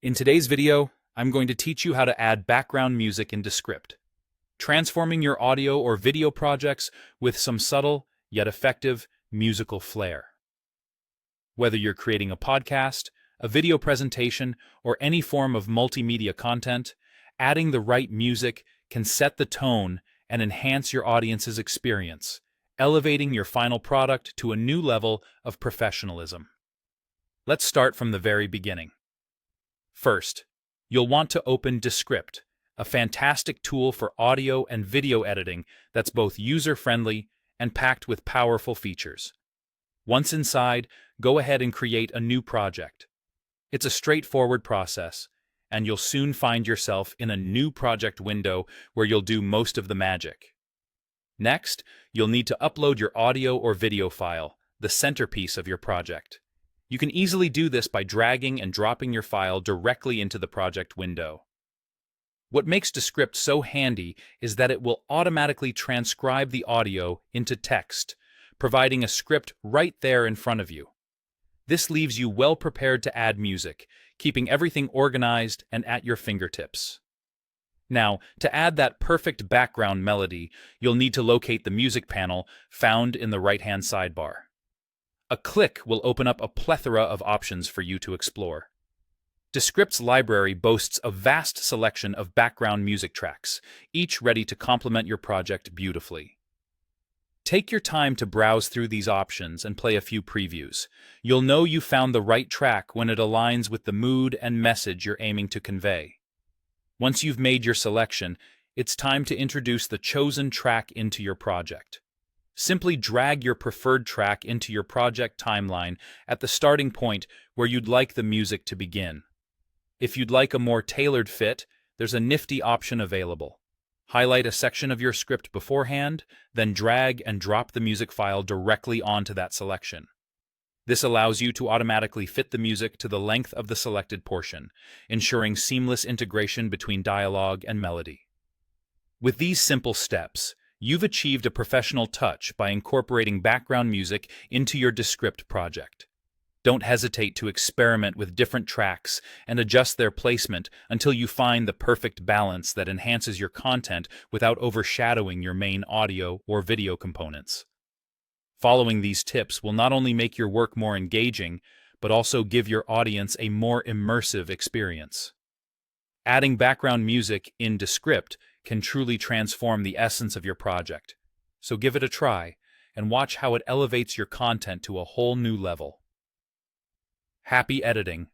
In today's video, I'm going to teach you how to add background music in Descript, transforming your audio or video projects with some subtle yet effective musical flair. Whether you're creating a podcast, a video presentation, or any form of multimedia content, adding the right music can set the tone and enhance your audience's experience, elevating your final product to a new level of professionalism. Let's start from the very beginning. First, you'll want to open Descript, a fantastic tool for audio and video editing that's both user-friendly and packed with powerful features. Once inside, go ahead and create a new project. It's a straightforward process, and you'll soon find yourself in a new project window where you'll do most of the magic. Next, you'll need to upload your audio or video file, the centerpiece of your project. You can easily do this by dragging and dropping your file directly into the project window. What makes Descript so handy is that it will automatically transcribe the audio into text, providing a script right there in front of you. This leaves you well prepared to add music, keeping everything organized and at your fingertips. Now, to add that perfect background melody, you'll need to locate the music panel found in the right-hand sidebar. A click will open up a plethora of options for you to explore. Descript's library boasts a vast selection of background music tracks, each ready to complement your project beautifully. Take your time to browse through these options and play a few previews. You'll know you found the right track when it aligns with the mood and message you're aiming to convey. Once you've made your selection, it's time to introduce the chosen track into your project. Simply drag your preferred track into your project timeline at the starting point where you'd like the music to begin. If you'd like a more tailored fit, there's a nifty option available. Highlight a section of your script beforehand, then drag and drop the music file directly onto that selection. This allows you to automatically fit the music to the length of the selected portion, ensuring seamless integration between dialogue and melody. With these simple steps, you've achieved a professional touch by incorporating background music into your Descript project. Don't hesitate to experiment with different tracks and adjust their placement until you find the perfect balance that enhances your content without overshadowing your main audio or video components. Following these tips will not only make your work more engaging, but also give your audience a more immersive experience. Adding background music in Descript can truly transform the essence of your project. So give it a try and watch how it elevates your content to a whole new level. Happy editing!